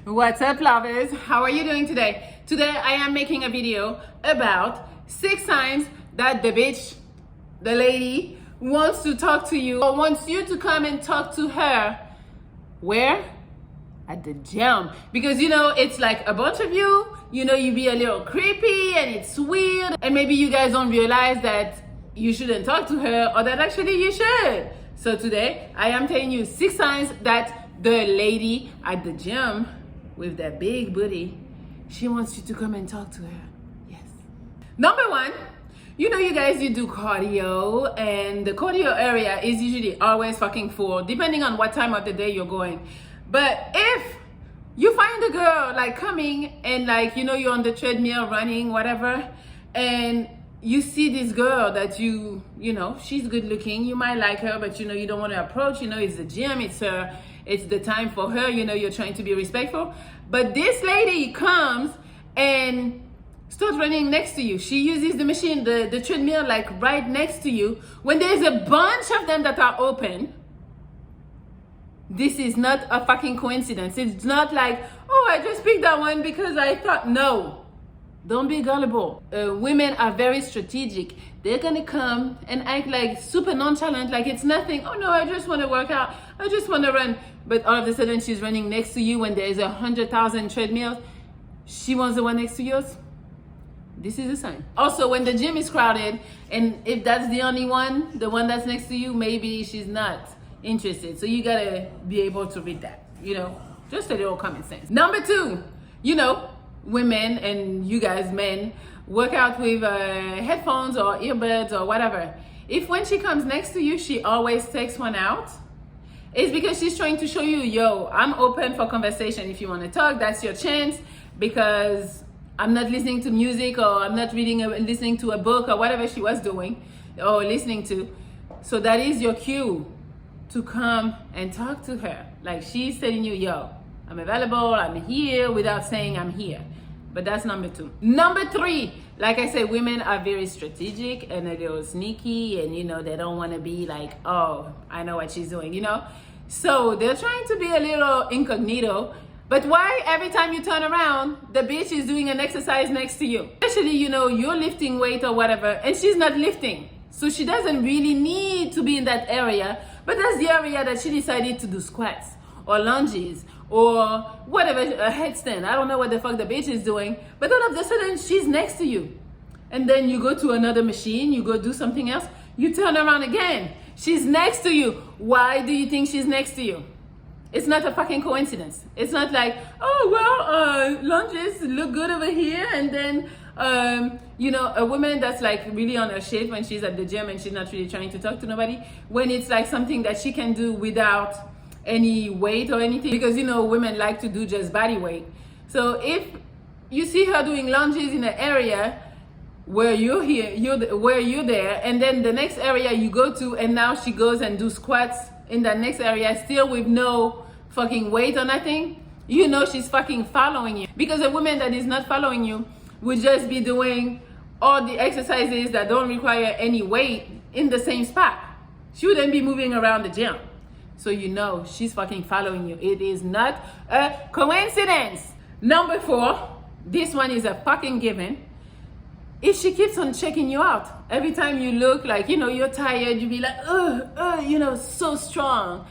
What's up, lovers? How are you doing today? Today I am making a video about 6 signs that the bitch, the lady, wants to talk to you or wants you to come and talk to her. Where? At the gym. Because it's like a bunch of you, you be a little creepy and it's weird, and maybe you guys don't realize that you shouldn't talk to her or that actually you should. So today I am telling you 6 signs that the lady at the gym with that big booty, she wants you to come and talk to her. Yes. Number 1, you guys, you do cardio, and the cardio area is usually always fucking full, depending on what time of the day you're going. But if you find a girl like coming and like, you're on the treadmill running, whatever, and you see this girl that she's good looking, you might like her, but you don't want to approach, it's the gym, it's the time for her, you're trying to be respectful. But this lady comes and starts running next to you. She uses the machine, the treadmill, like right next to you, when there's a bunch of them that are open. This is not a fucking coincidence. It's not like, oh, I just picked that one because I thought. No. Don't be gullible. Women are very strategic. They're gonna come and act like super nonchalant, like it's nothing. Oh no, I just want to work out. I just want to run. But all of a sudden she's running next to you when there's 100,000 treadmills. She wants the one next to yours. This is a sign. Also, when the gym is crowded, and if that's the only one, the one that's next to you, maybe she's not interested. So you gotta be able to read that. Just a little common sense. Number 2, women and you guys, men, work out with headphones or earbuds or whatever. If when she comes next to you, she always takes one out, it's because she's trying to show you, yo, I'm open for conversation. If you want to talk, that's your chance, because I'm not listening to music, or I'm not listening to a book, or whatever she was doing or listening to. So that is your cue to come and talk to her. Like she's telling you, yo, I'm available, I'm here, without saying I'm here. But that's number 2. Number 3, like I said, women are very strategic and a little sneaky, and they don't want to be like, oh, I know what she's doing, So they're trying to be a little incognito. But why every time you turn around, the bitch is doing an exercise next to you? Especially, you're lifting weight or whatever, and she's not lifting. So she doesn't really need to be in that area, but that's the area that she decided to do squats or lunges or whatever, a headstand. I don't know what the fuck the bitch is doing, but all of a sudden she's next to you. And then you go to another machine, you go do something else, you turn around again, she's next to you. Why do you think she's next to you? It's not a fucking coincidence. It's not like, oh, well, lunges look good over here, and then a woman that's like really on her shit when she's at the gym and she's not really trying to talk to nobody, when it's like something that she can do without any weight or anything, because women like to do just body weight. So if you see her doing lunges in an area where you're there, and then the next area you go to, and now she goes and do squats in that next area, still with no fucking weight or nothing, she's fucking following you. Because a woman that is not following you would just be doing all the exercises that don't require any weight in the same spot. She wouldn't be moving around the gym. So she's fucking following you. It is not a coincidence. Number 4, this one is a fucking given. If she keeps on checking you out, every time you look like, you're tired, you be like, so strong.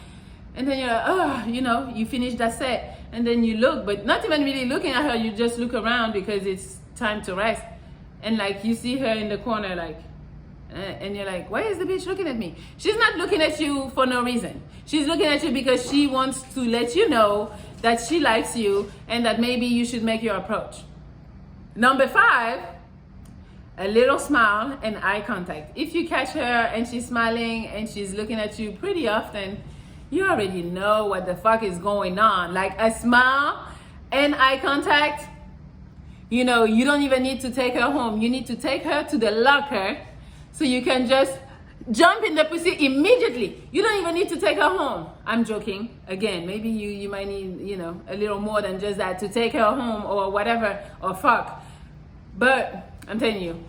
And then you're like, you finish that set. And then you look, but not even really looking at her, you just look around because it's time to rest. And like, you see her in the corner, like, and you're like, why is the bitch looking at me? She's not looking at you for no reason. She's looking at you because she wants to let you know that she likes you and that maybe you should make your approach. Number 5, a little smile and eye contact. If you catch her and she's smiling and she's looking at you pretty often, you already know what the fuck is going on. Like a smile and eye contact, you don't even need to take her home. You need to take her to the locker so you can just jump in the pussy immediately. You don't even need to take her home. I'm joking. Again, maybe you might need, a little more than just that to take her home or whatever, or fuck. But I'm telling you,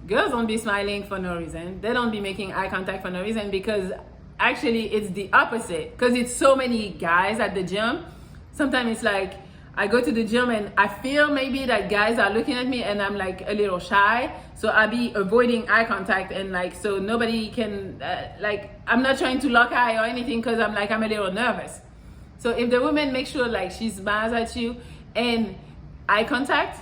girls don't be smiling for no reason. They don't be making eye contact for no reason, because actually it's the opposite. Because it's so many guys at the gym. Sometimes it's like, I go to the gym and I feel maybe that guys are looking at me and I'm like a little shy. So I'll be avoiding eye contact and like, so nobody can, like, I'm not trying to lock eye or anything because I'm a little nervous. So if the woman makes sure like she smiles at you and eye contact,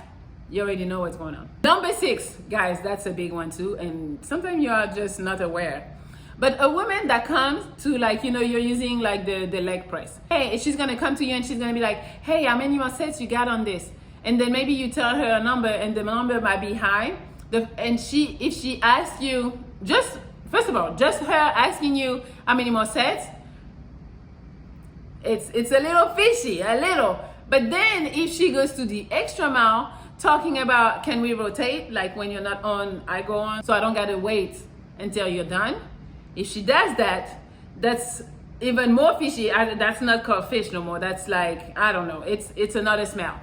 you already know what's going on. Number 6, guys, that's a big one too. And sometimes you are just not aware. But a woman that comes to like, you're using like the leg press. Hey, she's gonna come to you and she's gonna be like, hey, how many more sets you got on this? And then maybe you tell her a number and the number might be high. If she asks you, first of all, just her asking you how many more sets, it's a little fishy, a little. But then if she goes to the extra mile, talking about, can we rotate? Like when you're not on, I go on, so I don't gotta wait until you're done. If she does that, that's even more fishy. That's not called fish no more. That's like, I don't know. It's another smell.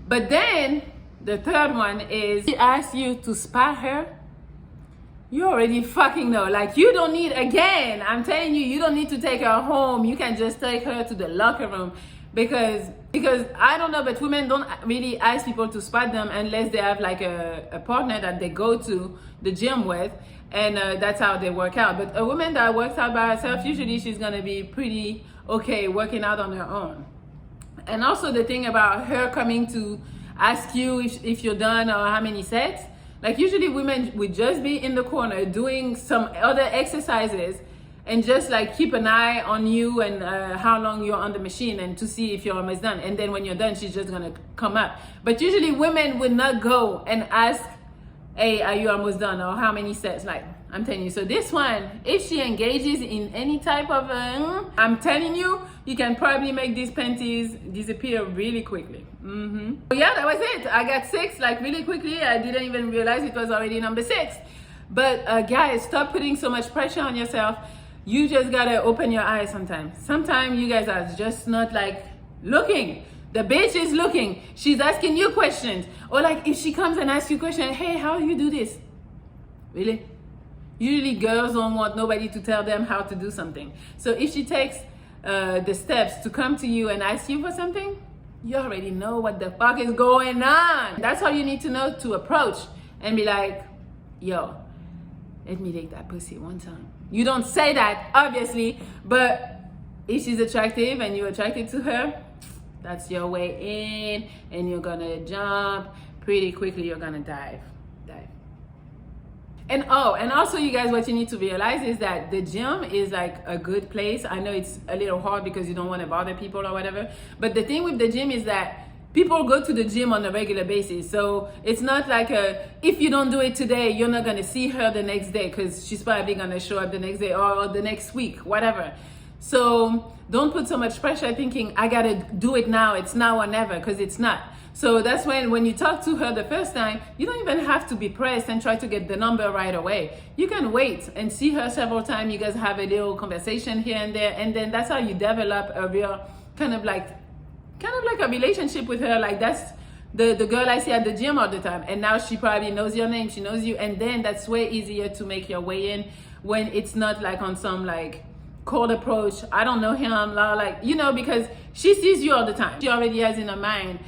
But then the third one is she asks you to spot her. You already fucking know. Like you don't need, again, I'm telling you, you don't need to take her home. You can just take her to the locker room because I don't know, but women don't really ask people to spot them unless they have like a partner that they go to the gym with. And that's how they work out. But a woman that works out by herself, usually she's gonna be pretty okay working out on her own. And also the thing about her coming to ask you if you're done or how many sets, like usually women would just be in the corner doing some other exercises and just like keep an eye on you and how long you're on the machine and to see if you're almost done. And then when you're done, she's just gonna come up. But usually women would not go and ask, hey, are you almost done? Or how many sets? Like, I'm telling you. So this one, if she engages in any type of, I'm telling you, you can probably make these panties disappear really quickly. So yeah, that was it. I got 6 like really quickly. I didn't even realize it was already number 6. But guys, stop putting so much pressure on yourself. You just gotta open your eyes sometimes. Sometimes you guys are just not like looking. The bitch is looking. She's asking you questions. Or like if she comes and asks you questions, hey, how do you do this? Really? Usually girls don't want nobody to tell them how to do something. So if she takes the steps to come to you and ask you for something, you already know what the fuck is going on. That's how you need to know to approach and be like, yo, let me take that pussy one time. You don't say that, obviously, but if she's attractive and you're attracted to her, that's your way in, and you're gonna jump pretty quickly. You're gonna dive. And also you guys, what you need to realize is that the gym is like a good place. I know it's a little hard because you don't want to bother people or whatever, but the thing with the gym is that people go to the gym on a regular basis. So it's not like if you don't do it today, you're not gonna see her the next day because she's probably gonna show up the next day or the next week, whatever. So don't put so much pressure thinking I gotta do it now, it's now or never, because it's not. So that's when you talk to her the first time, you don't even have to be pressed and try to get the number right away. You can wait and see her several times. You guys have a little conversation here and there, and then that's how you develop a real kind of like a relationship with her. Like that's the girl I see at the gym all the time, and now she probably knows your name, she knows you, and then that's way easier to make your way in when it's not like on some like cold approach. I don't know him, like, you know, because she sees you all the time. She already has in her mind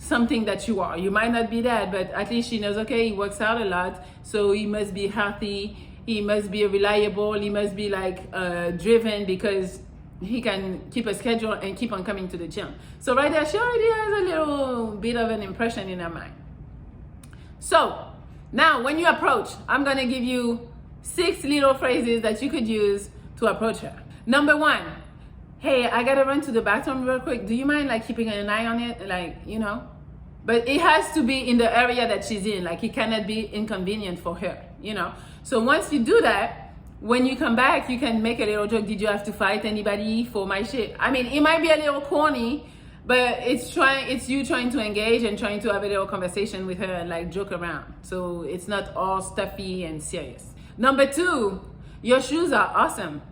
something that you are. You might not be that, but at least she knows, okay, he works out a lot, so he must be healthy, he must be reliable, he must be like driven because he can keep a schedule and keep on coming to the gym. So right there, she already has a little bit of an impression in her mind. So now when you approach, I'm gonna give you 6 little phrases that you could use to approach her. Number 1, hey, I gotta run to the bathroom real quick. Do you mind like keeping an eye on it? Like, you know, but it has to be in the area that she's in. Like it cannot be inconvenient for her, you know? So once you do that, when you come back, you can make a little joke. Did you have to fight anybody for my shit? I mean, it might be a little corny, but it's you trying to engage and trying to have a little conversation with her and like joke around. So it's not all stuffy and serious. Number 2, your shoes are awesome.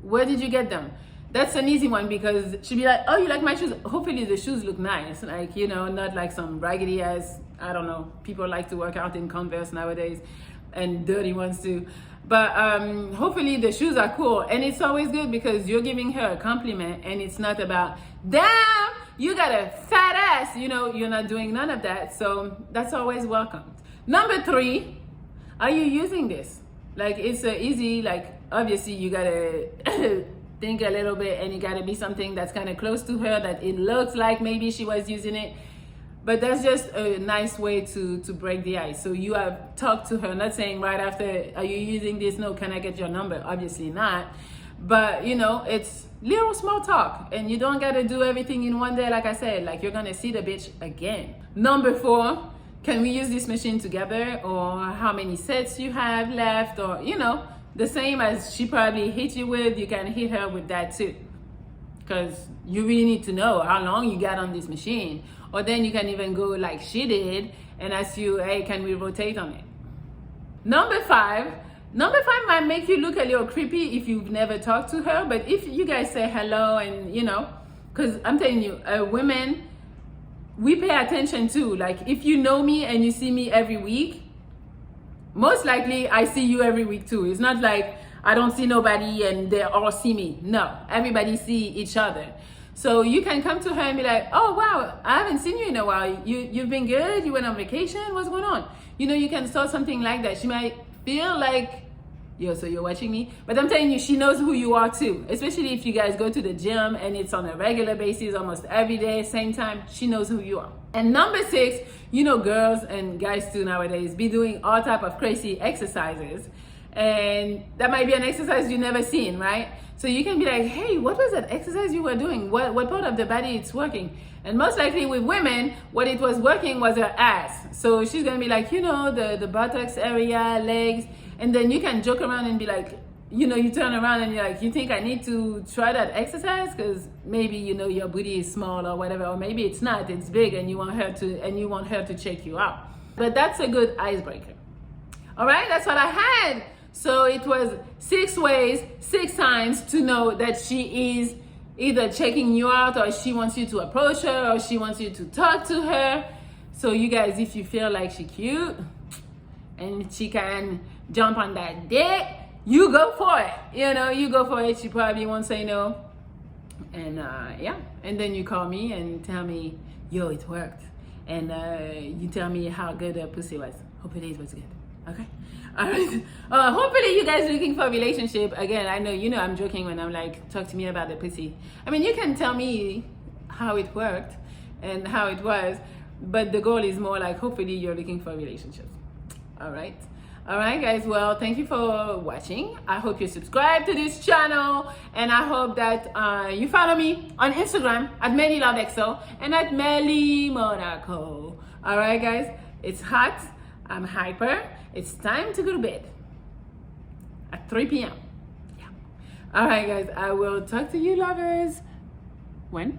Where did you get them? That's an easy one because she'll be like, oh, you like my shoes? Hopefully the shoes look nice. Like, you know, not like some raggedy ass, I don't know. People like to work out in Converse nowadays and dirty ones too. But hopefully the shoes are cool. And it's always good because you're giving her a compliment and it's not about, damn, you got a fat ass, you know, you're not doing none of that. So that's always welcome. Number 3, are you using this? Like, it's easy, like, obviously you gotta think a little bit, and it gotta be something that's kind of close to her, that it looks like maybe she was using it. But that's just a nice way to break the ice. So you have talked to her, not saying right after, are you using this? No, can I get your number? Obviously not. But, you know, it's little small talk, and you don't got to do everything in one day. Like I said, like, you're going to see the bitch again. Number 4, can we use this machine together? Or how many sets you have left? Or, you know, the same as she probably hit you with, you can hit her with that too. Because you really need to know how long you got on this machine. Or then you can even go like she did and ask you, hey, can we rotate on it? Number 5 might make you look a little creepy if you've never talked to her. But if you guys say hello, and you know, because I'm telling you, women, we pay attention too. Like, if you know me and you see me every week, most likely I see you every week too. It's not like I don't see nobody and they all see me. No, everybody see each other. So you can come to her and be like, oh wow, I haven't seen you in a while. You've been good? You went on vacation? What's going on? You know, you can start something like that. She might feel like, yo, so you're watching me? But I'm telling you, she knows who you are too. Especially if you guys go to the gym and it's on a regular basis, almost every day, same time, she knows who you are. And number 6, you know, girls and guys too nowadays be doing all type of crazy exercises. And that might be an exercise you've never seen, right? So you can be like, hey, what was that exercise you were doing? What part of the body it's working? And most likely with women, what it was working was her ass. So she's gonna be like, you know, the buttocks area, legs. And then you can joke around and be like, you know, you turn around and you're like, you think I need to try that exercise? Because maybe, you know, your booty is small or whatever, or maybe it's not, it's big, and you want her to check you out. But that's a good icebreaker. All right, that's what I had. So it was 6 ways, 6 times to know that she is either checking you out, or she wants you to approach her, or she wants you to talk to her. So you guys, if you feel like she's cute and she can jump on that dick, you go for it. You know, you go for it. She probably won't say no. And yeah, and then you call me and tell me, yo, it worked. And you tell me how good the pussy was. Hopefully it was good. Okay. All right. Hopefully you guys are looking for a relationship. Again, I know, you know, I'm joking when I'm like, talk to me about the pussy. I mean, you can tell me how it worked and how it was, but the goal is more like, hopefully you're looking for a relationship. All right. All right, guys. Well, thank you for watching. I hope you subscribe to this channel, and I hope that you follow me on Instagram at Melli and at Melli Monaco. All right, guys. It's hot. I'm hyper. It's time to go to bed at 3 p.m. Yeah. All right, guys. I will talk to you lovers. When?